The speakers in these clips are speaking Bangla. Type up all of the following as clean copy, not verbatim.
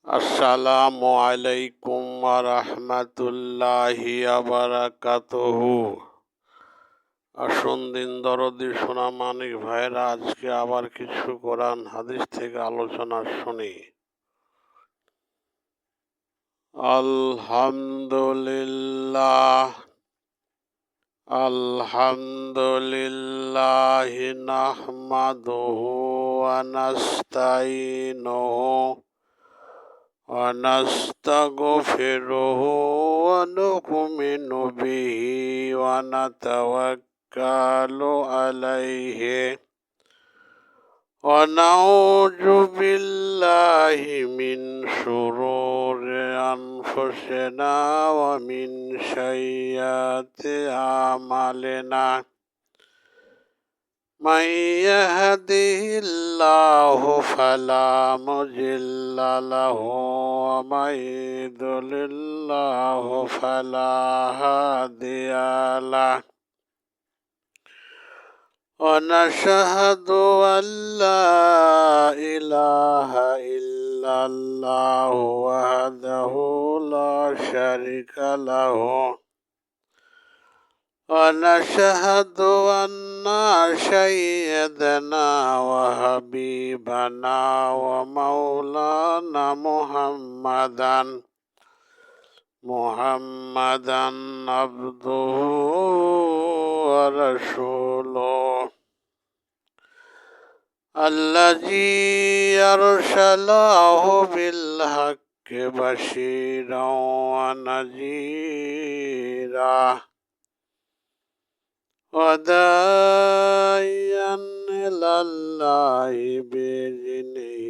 আসসালামু আলাইকুম ওয়া রাহমাতুল্লাহি ওয়া বারাকাতুহু। আসুন দিন দরদি সোনা মানিক ভাইরা, আজকে আবার কিছু কোরআন হাদিস থেকে আলোচনা শুনি। আলহামদুলিল্লাহ আলহামদুলিল্লাহি নাহমাদুহু ওয়া নাস্তাইনুহু ونستغفره ونؤمن به ونتوكل عليه ونعوذ بالله من شرور أنفسنا ومن سيئات أعمالنا. من يهده الله فلا مضل له ومن يضلل الله فلا هادي له. ونشهد أن لا إله إلا الله وحده لا شريك له. ونشهد أن سيدنا وحبيبنا ومولانا محمدا عبده ورسوله الذي أرسله بالحق بشيرا ونذيرا وداعيا إلى الله بإذنه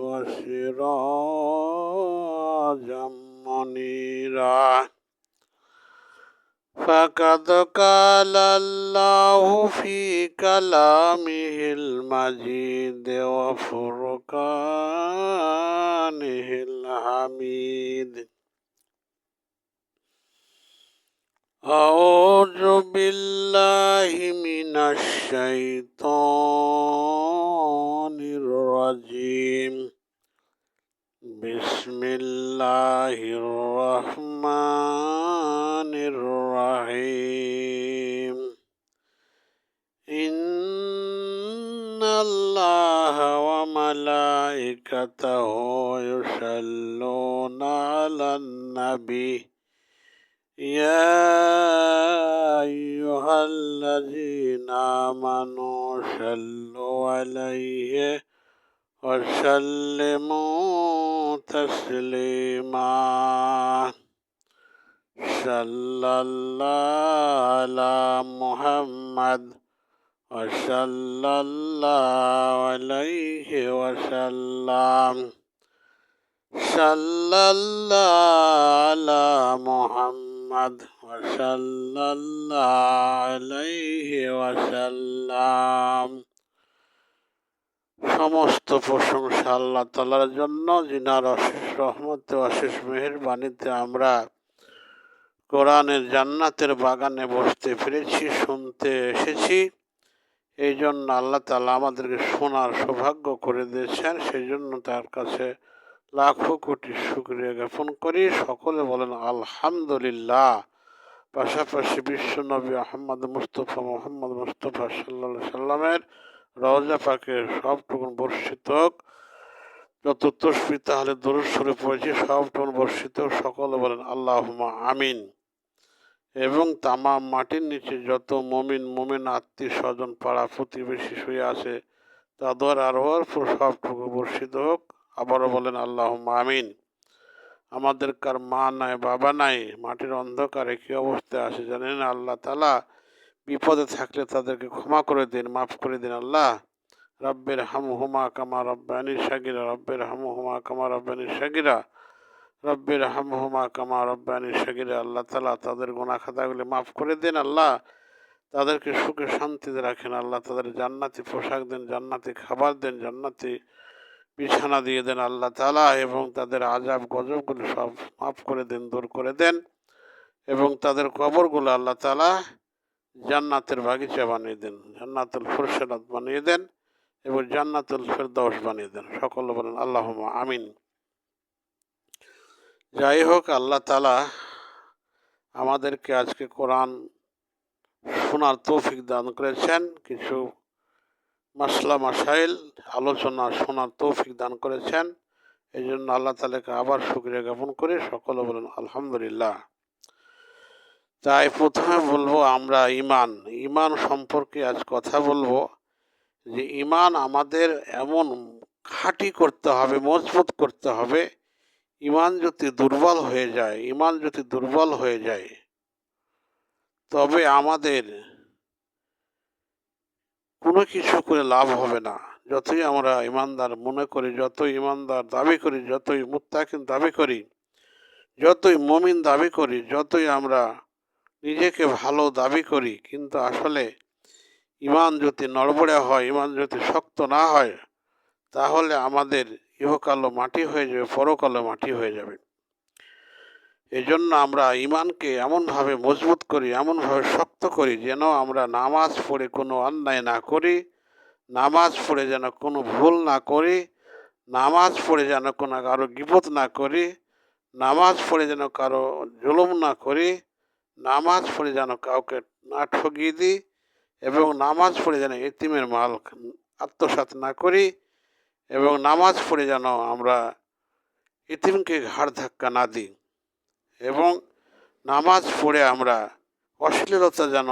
وسراجا منيرا. فقد قال الله في كلامه المجيد وفرقانه الحميد: أعوذ بالله من الشيطان الرجيم. بسم الله الرحمن الرحيم. إن الله وملائكته يصلون على النبي يا أيها الذين آمنوا صلوا عليه وسلموا تسليما. صلى الله على محمد وصلى الله عليه وسلم. صلى الله على محمد وصلى الله عليه وسلم. সমস্ত প্রশংসা আল্লাহ তাআলার জন্য, যিনার অশেষ রহমতে অশেষ মেহেরবানিতে আমরা কোরআনের জান্নাতের বাগানে বসতে পেরেছি, শুনতে এসেছি। এই জন্য আল্লাহ তাআলা আমাদেরকে শোনার সৌভাগ্য করে দিয়েছেন। সেই জন্য তার কাছে লাখো কোটি শুকরিয়া জ্ঞাপন করি। সকলে বলেন আলহামদুলিল্লাহ। পাশাপাশি বিশ্বনবী মোহাম্মদ মুস্তফা সাল্লাল্লাহু আলাইহি সাল্লামের রওজা পাকের সবটুকুন বর্ষিত হোক। যত তসবিহ তাহলে দরুদ শরীফ পড়েছি সবটুকুন বর্ষিত হোক। সকলে বলেন আল্লাহুম্মা আমিন। এবং তামাম মাটির নিচে যত মুমিন আত্মীয় স্বজন পাড়া প্রতিবেশী শুয়ে আছে তাদের আরোহর সবটুকু বর্ষিত হোক। আবারও বলেন আল্লাহুম্মা আমিন। আমাদের কার মা নাই, বাবা নাই, মাটির অন্ধকারে কী অবস্থায় আছে জানেন? আল্লাহ তাআলা বিপদে থাকলে তাদেরকে ক্ষমা করে দিন, মাফ করে দিন। আল্লাহ রব্বির হামহুমা কামা রব্বায়ানি সাগীরা, রব্বির হামহুমা কামা রব্বায়ানি সাগীরা, রব্বির হামহুমা কামা রব্বায়ানি সাগীরা। আল্লাহ তাআলা তাদের গুনাহ খাতাগুলি মাফ করে দিন। আল্লাহ তাদেরকে সুখে শান্তিতে রাখেন। আল্লাহ তাদের জান্নাতি পোশাক দেন, জান্নাতি খাবার দেন, জান্নাতি বিছানা দিয়ে দেন আল্লাহ তাআলা, এবং তাদের আযাব গজবগুলো সব মাফ করে দেন, দূর করে দেন, এবং তাদের কবরগুলো আল্লাহ তাআলা জান্নাতের বাগিচা বানিয়ে দেন, জান্নাতুল ফুরসাত বানিয়ে দেন, এবং জান্নাতুল ফেরদাউস বানিয়ে দেন। সকলে বলেন আল্লাহুম্মা আমিন। যাই হোক, আল্লাহ তাআলা আমাদেরকে আজকে কোরআন শোনার তৌফিক দান করেছেন। কিছু মাসলা মাসাইল আলোচনা শোনার তৌফিক দান করেছেন। এই জন্য আল্লাহ তাআলাকে আবার শুকরিয়া জ্ঞাপন করি। সকলে বলেন আলহামদুলিল্লাহ। তাই প্রথমে বলবো আমরা ঈমান সম্পর্কে আজ কথা বলবো যে ঈমান আমাদের এমন খাঁটি করতে হবে, মজবুত করতে হবে। ঈমান যদি দুর্বল হয়ে যায় তবে আমাদের কোনো কিছু করে লাভ হবে না। যতই আমরা ঈমানদার মনে করি, যতই ঈমানদার দাবি করি, যতই মুত্তাকিন দাবি করি, যতই মুমিন দাবি করি, যতই আমরা নিজেকে ভালো দাবি করি, কিন্তু আসলে ঈমান যদি নড়বড়ে হয়, ঈমান যদি শক্ত না হয়, তাহলে আমাদের ইহকালও মাটি হয়ে যাবে, পরকালও মাটি হয়ে যাবে। এই জন্য আমরা ঈমানকে এমনভাবে মজবুত করি, এমনভাবে শক্ত করি যেন আমরা নামাজ পড়ে কোনো অন্যায় না করি, নামাজ পড়ে যেন কোনো ভুল না করি, নামাজ পড়ে যেন কোনো কারো গীবত না করি, নামাজ পড়ে যেন কারো জুলুম না করি, নামাজ পড়ে যেন কাউকে না ঠকিয়ে দিই, এবং নামাজ পড়ে যেন এতিমের মাল আত্মসাৎ না করি, এবং নামাজ পড়ে যেন আমরা এতিমকে ঘাড় ধাক্কা না দিই, এবং নামাজ পড়ে আমরা অশ্লীলতা যেন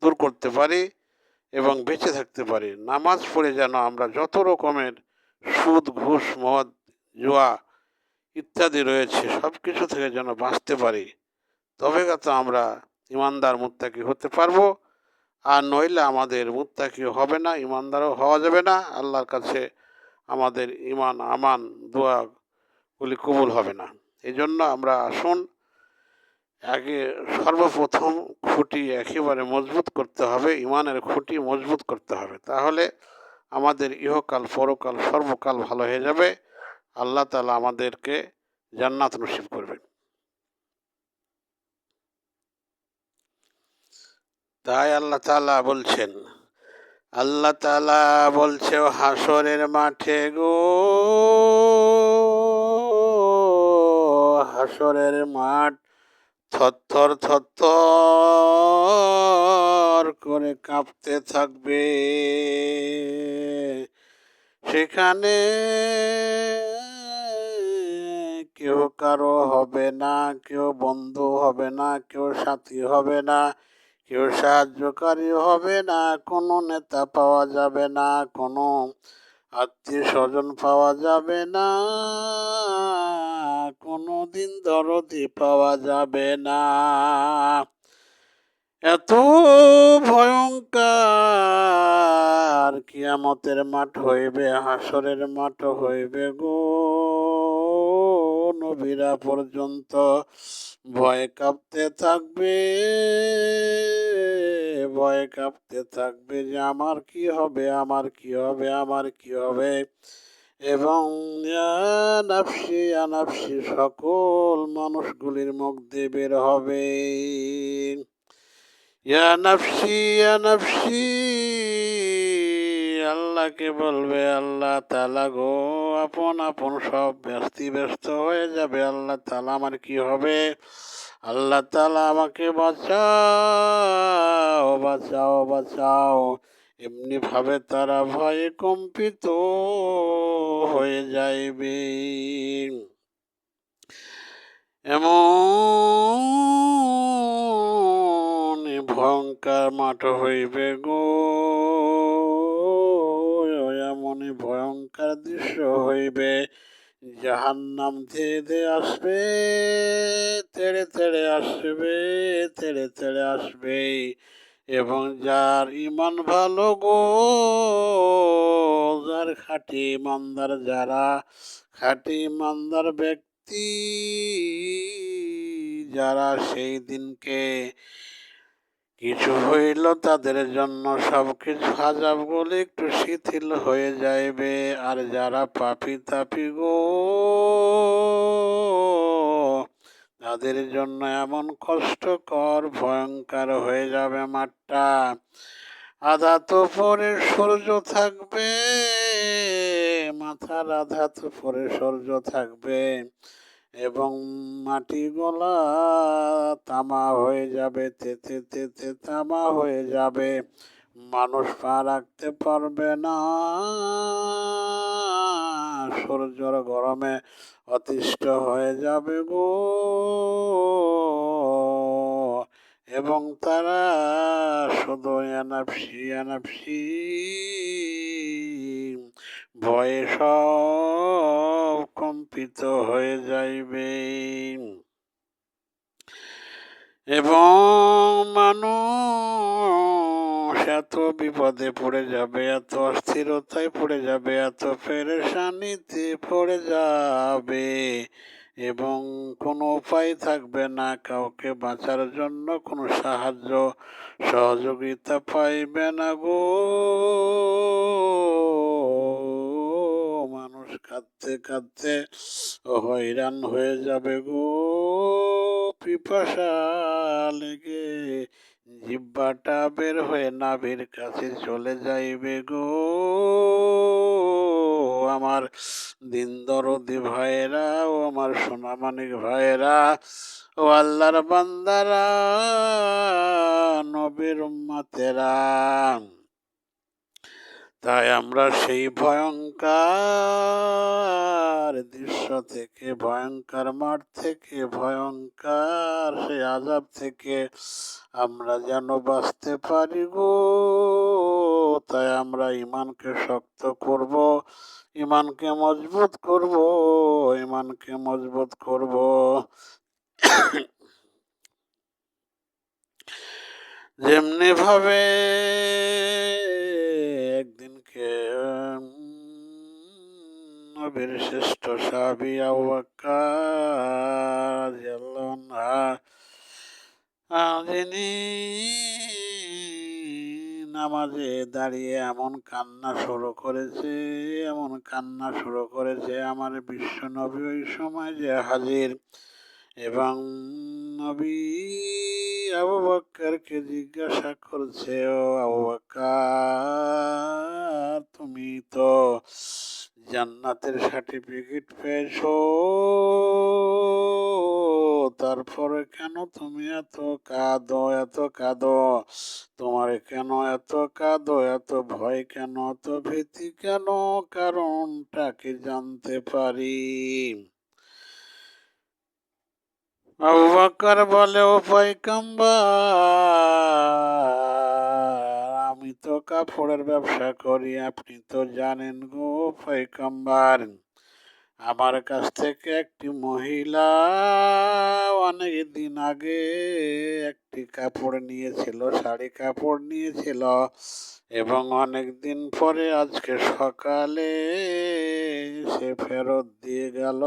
দূর করতে পারি এবং বেঁচে থাকতে পারি। নামাজ পড়ে যেন আমরা যত রকমের সুদ, ঘুষ, মদ, জুয়া ইত্যাদি রয়েছে সব কিছু থেকে যেন বাঁচতে পারি। তবে তো আমরা ঈমানদার মুত্তাকি হতে পারবো। আর নইলে আমাদের মুত্তাকিও হবে না, ঈমানদারও হওয়া যাবে না। আল্লাহর কাছে আমাদের ঈমান, আমান, দোয়াগুলি কবুল হবে না। এই জন্য আমরা আসুন আগে সর্বপ্রথম খুঁটি একেবারে মজবুত করতে হবে, ঈমানের খুঁটি মজবুত করতে হবে। তাহলে আমাদের ইহকাল, পরকাল, সর্বকাল ভালো হয়ে যাবে। আল্লাহ তাআলা আমাদেরকে জান্নাত নসিব করবেন। তাই আল্লাহ তাআলা বলছে হাসরের মাঠে গো, হাসরের মাঠ থরথর থরথর করে কাঁপতে থাকবে। সেখানে কেউ কারো হবে না, কেউ বন্ধু হবে না, কেউ সাথী হবে না, কেউ সাহায্যকারী হবে না, কোনো নেতা পাওয়া যাবে না, কোনো আত্মীয় স্বজন পাওয়া যাবে না, কোনো দিন দরদি পাওয়া যাবে না। এত ভয়ঙ্কর কিয়ামতের মাঠ হইবে, হাসরের মাঠ হইবে গো। নবীরা পর্যন্ত ভয় কাঁপতে থাকবে, ভয় কাঁপতে থাকবে যে আমার কি হবে, আমার কি হবে, আমার কি হবে। এবং নাফসি আনাফসি সকল মানুষগুলির মুখ দিয়ে বের হবে, ইয়া নাফসি ইয়া নাফসি। আল্লাহকে বলবে, আল্লাহ তাআলা গো, আপন আপন সব ব্যস্ত হয়ে যাবে। আল্লাহ তাআলা আমার কি হবে, আল্লাহ তাআলা আমাকে বাঁচাও বাঁচাও বাঁচাও। এমনি ভাবে তারা ভয়ে কম্পিত হয়ে যাইবে। এমন ভয়ঙ্কর মাঠ হইবে গো, এমনই ভয়ঙ্কর দৃশ্য হইবে। জাহান্নাম ধেয়ে ধেয়ে আসবে, তেড়ে তেড়ে আসবে, তেড়ে তেড়ে আসবে। এবং যার ঈমান ভালো গো, যার খাঁটি ঈমানদার, যারা খাঁটি ঈমানদার ব্যক্তি, যারা সেই দিনকে কিছু হইল তাদের জন্য সব কিছু আযাবগুলি একটু শিথিল হয়ে যাইবে। আর যারা পাপী তাপী গো, তাদের জন্য এমন কষ্টকর ভয়ঙ্কর হয়ে যাবে মাঠটা। আধা তো পরে সূর্য থাকবে, মাথার আধা তো পরে সূর্য থাকবে, এবং মাটিগুলা তামা হয়ে যাবে, তেতে তেতে তামা হয়ে যাবে, মানুষ পা রাখতে পারবে না, সূর্যের গরমে অতিষ্ঠ হয়ে যাবে গো। এবং তারা শুধু এনাফসি এনাফসি ভয়ে সব কম্পিত হয়ে যাইবে এবং মানুষ এত বিপদে পড়ে যাবে, এত অস্থিরতায় পড়ে যাবে, এত পেরেশানিতে পড়ে যাবে এবং কোনো উপায় থাকবে না, কাউকে বাঁচার জন্য কোনো সাহায্য সহযোগিতা পাইবে না গো। মানুষ কাঁদতে কাঁদতে হয়রান হয়ে যাবে গো। পিপাসা লেগে জিহ্বাটা বের হয়ে নাভির কাছে চলে যাইবে গো। আমার দিন দরদি ভাইয়েরা ও আমার সোনামানিক ভাইয়েরা ও আল্লাহর বান্দারা, নবীর উম্মতেরা, তাই আমরা সেই ভয়ঙ্কর দৃশ্য থেকে, ভয়ঙ্কর মাঠ থেকে, ভয়ঙ্কর সেই আযাব থেকে আমরা যেন বাঁচতে পারি গো। তাই আমরা ইমানকে শক্ত করব, ইমানকে মজবুত করব, ইমানকে মজবুত করব। যেমনি ভাবে একদিনকে নবীর শ্রেষ্ঠ সাহাবী আবু বকর রাদিয়াল্লাহু আনহু যিনি নামাজে দাঁড়িয়ে এমন কান্না শুরু করেছে, এমন কান্না শুরু করেছে, আমার বিশ্ব নবী ওই সময় যে হাজির এবং নবী আবু বকরকে জিজ্ঞাসা করছে, ও আবু বকর, তুমি তো জান্নাতের সার্টিফিকেট পেয়েছো, তারপরে কেন তুমি এত কাঁদো, এত কাঁদো? তোমার কেন এত কাঁদো, এত ভয় কেন, এত ভীতি কেন? কারণটা কি জানতে পারি? আবু বকর বলে, ও পয়গম্বর, আমি তো কাপড়ের ব্যবসা করি, আপনি তো জানেন গো পয়গম্বর। আমার কাছ থেকে একটি মহিলা অনেক দিন আগে একটি কাপড় নিয়েছিল, শাড়ি কাপড় নিয়েছিল এবং অনেক দিন পরে আজকে সকালে সে ফেরত দিয়ে গেল,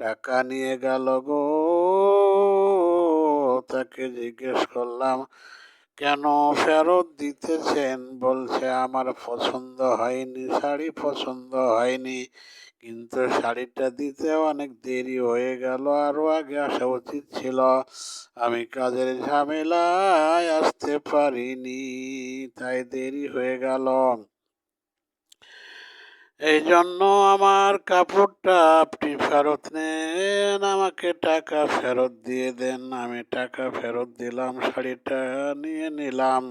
টাকা নিয়ে গেল গো। তাকে জিজ্ঞেস করলাম, কেন ফেরত দিতেছেন? বলছে, আমার পছন্দ হয়নি, শাড়ি পছন্দ হয়নি, কিন্তু শাড়িটা দিতে অনেক দেরি হয়ে গেল, আরো আগে আসা উচিত ছিল, আমি কাজের ঝামেলায় আসতে পারিনি, তাই দেরি হয়ে গেল। এই জন্য আমার কাপড়টা আপনি ফেরত নেন, আমাকে টাকা ফেরত দিয়ে দেন। আমি টাকা ফেরত দিলাম, শাড়িটা নিয়ে নিলাম।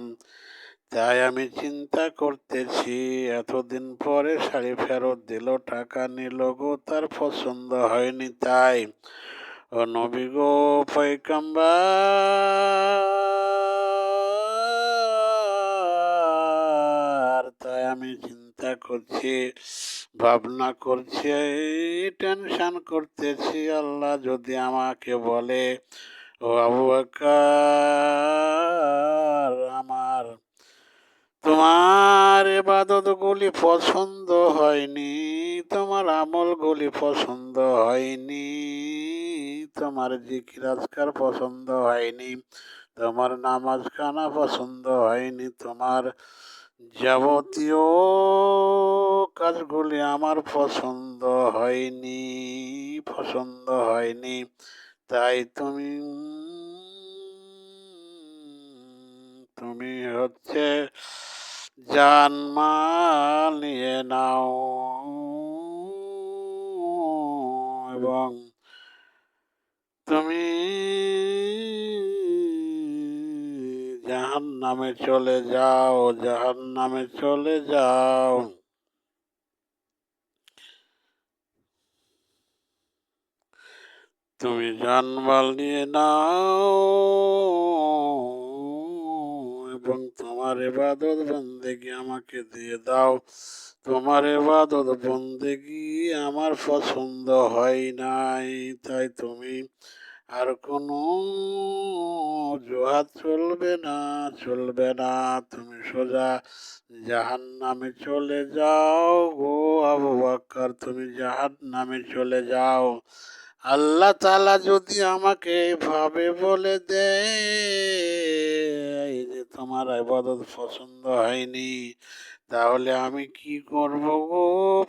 তাই আমি চিন্তা করতেছি, এতদিন পরে শাড়ি ফেরত দিল, টাকা নিল গো, তার পছন্দ হয়নি, তাই ও নবী গো পয়গম্বর, তাই আমি চিন্তা করছি, ভাবনা করছি, টেনশন করতেছি, আল্লাহ যদি আমাকে বলে, ও আবু বকর, আমার তোমার ইবাদতগুলি পছন্দ হয়নি, তোমার আমলগুলি পছন্দ হয়নি, তোমার জিকির আজকার পছন্দ হয়নি, তোমার নামাজ খানা পছন্দ হয়নি, তোমার যাবতীয় কাজগুলি আমার পছন্দ হয়নি, পছন্দ হয়নি, তাই তুমি হচ্ছে জানমাল নিয়ে নাও এবং তুমি জাহান্নামে চলে যাও, জাহান্নামে চলে যাও। তুমি জানমাল নিয়ে নাও এবং তোমার ইবাদত বন্দেগী আমাকে দিয়ে দাও। তোমার ইবাদত বন্দেগী আমার পছন্দ হয় নাই, তাই তুমি আর কোনো অজুহাত চলবে না, চলবে না। তুমি সোজা জাহান্নামে চলে যাও গো আবু বকর, তুমি জাহান্নামে চলে যাও। আল্লাহ তাআলা যদি আমাকে এইভাবে বলে দেয় যে তোমার ইবাদত পছন্দ হয়নি, তাহলে আমি কি করব গো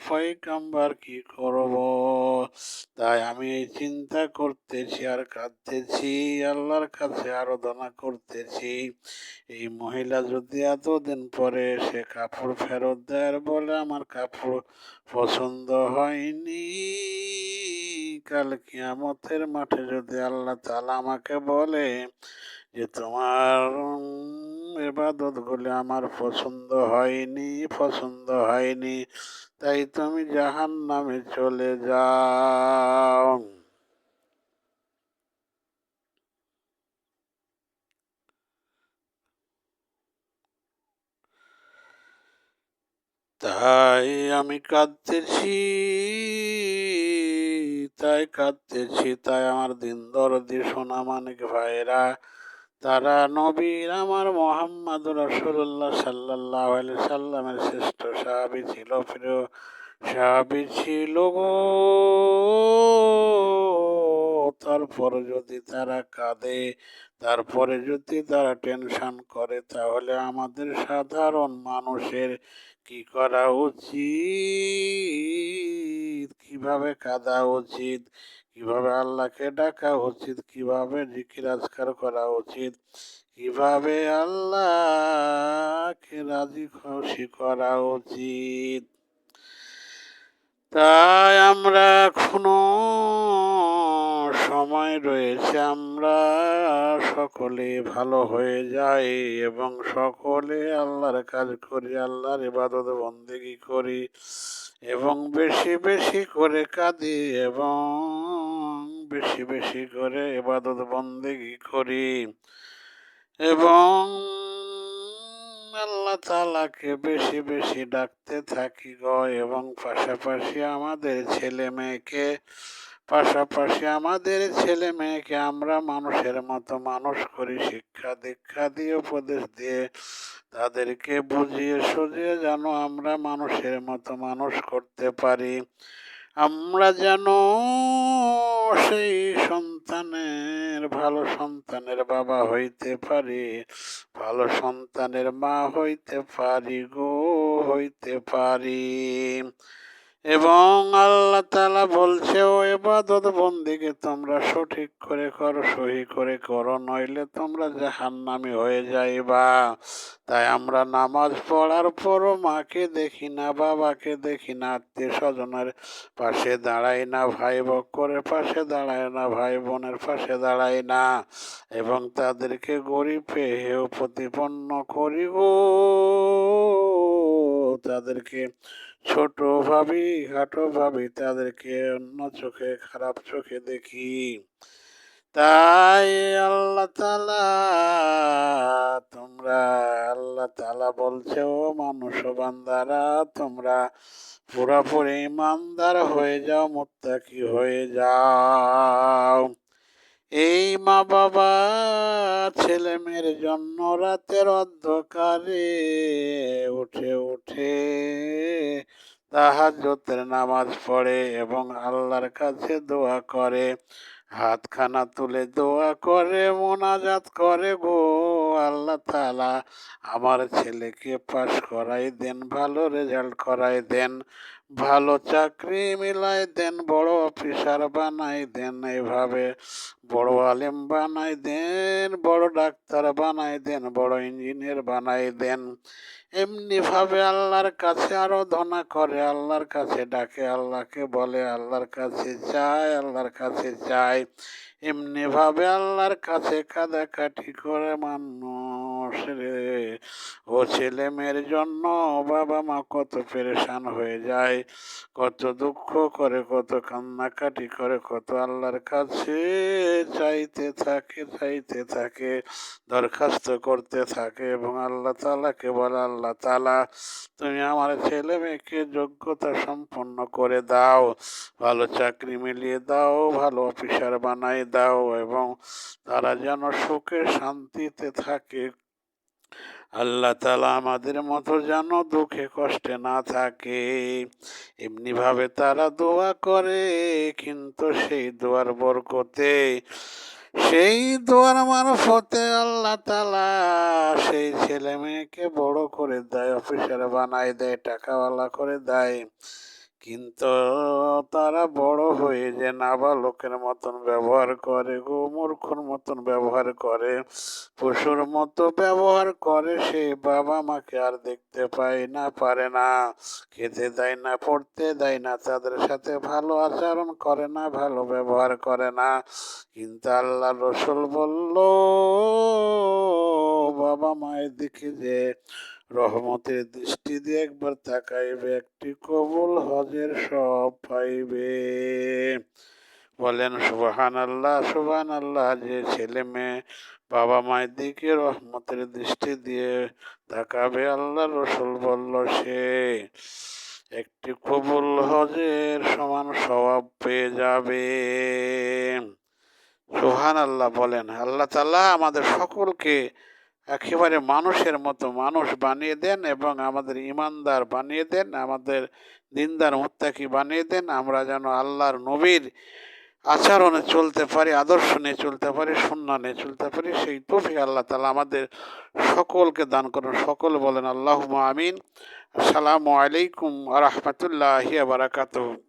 পয়গম্বর, কি করব? তাই আমি এই চিন্তা করতেছি আর কাঁদতেছি, আল্লাহর কাছে আরাধনা করতেছি। এই মহিলা যদি এতদিন পরে সে কাপড় ফেরত দেয় আর বলে আমার কাপড় পছন্দ হয়নি, কাল কিয়ামতের মাঠে যদি আল্লাহ তাআলা আমাকে বলে যে তোমার ইবাদত গুলি আমার পছন্দ হয়নি, পছন্দ হয়নি, তাই তুমি জাহান্নামে চলে যাও। তাই আমি কাঁদতেছি, তাই কাঁদতেছি, তাই আমার দিন দরদি সোনামানিক ভাইরা, তারা নবীর আমার মোহাম্মদ রাসূলুল্লাহ সাল্লাল্লাহু আলাইহি সাল্লামের শ্রেষ্ঠ সাহাবী ছিল, প্রিয় সাহাবী ছিল গো। তারপরে যদি তারা কাঁদে, তারপরে যদি তারা টেনশন করে, তাহলে আমাদের সাধারণ মানুষের কি করা উচিত? কিভাবে কাঁদা উচিত? কিভাবে আল্লাহকে ডাকা উচিত? কিভাবে জিকির আজকার করা উচিত? কিভাবে আল্লাহকে রাজি খুশি করা উচিত? তাই আমরা এখনো সময় রয়েছে, আমরা সকলে ভালো হয়ে যাই এবং সকলে আল্লাহর কাজ করি, আল্লাহর ইবাদত বন্দেগী করি এবং বেশি বেশি করে কাঁদি এবং বেশি বেশি করে ইবাদত বন্দেগী করি এবং আল্লাহ তাআলাকে বেশি বেশি ডাকতে থাকি গো। এবং পাশাপাশি আমাদের ছেলে মেয়েকে আমরা মানুষের মতো মানুষ করি, শিক্ষা দীক্ষা দিয়ে উপদেশ দিয়ে তাদেরকে বুঝিয়ে সুঝিয়ে যেন আমরা মানুষের মতো মানুষ করতে পারি। আমরা যেন সেই সন্তানের ভালো সন্তানের বাবা হইতে পারি, ভালো সন্তানের মা হইতে পারি গো, হইতে পারি। এবং আল্লাহ তাআলা বলছে ও ইবাদত বন্দেগী তোমরা সঠিক করে করো, সহি করে করো, নইলে তোমরা জাহান্নামী হয়ে যাইবা। তাই আমরা নামাজ পড়ার পরও মাকে দেখি না, বাবাকে দেখি না, আত্মীয় স্বজনের পাশে দাঁড়াই না, ভাই বক্করের পাশে দাঁড়াই না, ভাই বোনের পাশে দাঁড়াই না এবং তাদেরকে গরিবে হেয় প্রতিপন্ন করি গো। তাদেরকে ছোট ভাবি, খাটো ভাবি, তাদেরকে অন্য চোখে, খারাপ চোখে দেখি। তাই আল্লাহ তাআলা বলছে ও মানুষ বান্দারা, তোমরা পুরাপুরি ইমানদার হয়ে যাও, মুত্তাকি হয়ে যাও। এই মা বাবা ছেলে মেয়ের জন্য রাতের অন্ধকারে উঠে উঠে তাহাজ্জুদের নামাজ পড়ে এবং আল্লাহর কাছে দোয়া করে, হাতখানা তুলে দোয়া করে, মোনাজাত করে গো আল্লাহ তাআলা আমার ছেলেকে পাস করাই দেন, ভালো রেজাল্ট করাই দেন, ভালো চাকরি মিলাই দেন, বড় অফিসার বানাই দেন, এইভাবে বড় আলেম বানাই দেন, বড় ডাক্তার বানাই দেন, বড় ইঞ্জিনিয়ার বানাই দেন। এমনি ভাবে আল্লাহর কাছে আরাধনা করে, আল্লাহর কাছে ডাকে, আল্লাহকে বলে, আল্লাহর কাছে চায়, আল্লাহর কাছে চায়। এমনি ভাবে আল্লাহর কাছে কাঁদাকাটি করে মানুষ রে। ও ছেলে মেয়ের জন্য বাবা মা কত পেরেশান হয়ে যায়, কত দুঃখ করে, কত কান্নাকাটি করে, কত আল্লাহর কাছে চাইতে থাকে, দরখাস্ত করতে থাকে এবং আল্লাহ তাআলাকে বলে, আল্লাহ তাআলা তুমি আমার ছেলে মেয়েকে যোগ্যতা সম্পন্ন করে দাও, ভালো চাকরি মিলিয়ে দাও, ভালো অফিসার বানাই দাও এবং তারা যেন সুখে শান্তিতে থাকে। আল্লাহ তাআলা আমাদের মতো যেন দুঃখে কষ্টে না থাকে। এমনিভাবে তারা দোয়া করে, কিন্তু সেই দোয়ার বরকতে, সেই দোয়ার মারফতে আল্লাহ তাআলা সেই ছেলে মেয়েকে বড় করে দেয়, অফিসার বানায় দেয়, টাকাওয়ালা করে দেয়। কিন্তু তারা বড় হয়ে যে নাবালকের মতন ব্যবহার করে গো, মূর্খর মতন ব্যবহার করে, পশুর মতো ব্যবহার করে, সে বাবা মাকে আর দেখতে পায় না, পারে না, খেতে দেয় না, পড়তে দেয় না, তাদের সাথে ভালো আচরণ করে না, ভালো ব্যবহার করে না। কিন্তু আল্লাহ রসুল বলল, বাবা মায়ের দিকে যে রহমতের দৃষ্টি দিয়ে একবার তাকাইবে, একটি কবুল হজের সব পাইবে। বলেন সুবহানাল্লাহ, সুবহানাল্লাহ। যে ছেলে মেয়ে বাবা মায়ের দিকে রহমতের দৃষ্টি দিয়ে তাকাবে, আল্লাহ রসুল বলল, সে একটি কবুল হজের সমান সওয়াব পেয়ে যাবে। সুবহানাল্লাহ বলেন। আল্লাহ তাআলা আমাদের সকলকে একেবারে মানুষের মতো মানুষ বানিয়ে দেন এবং আমাদের ইমানদার বানিয়ে দেন, আমাদের দিনদার মুত্তাকি বানিয়ে দেন। আমরা যেন আল্লাহর নবীর আচরণে চলতে পারি, আদর্শ নিয়ে চলতে পারি, সুন্নাহ নিয়ে চলতে পারি, সেই তৌফিক আল্লাহ তাআলা আমাদের সকলকে দান করুন। সকল বলেন আল্লাহুম্মা আমিন। আসসালামু আলাইকুম ওয়া রাহমাতুল্লাহি ওয়া বারাকাতুহু।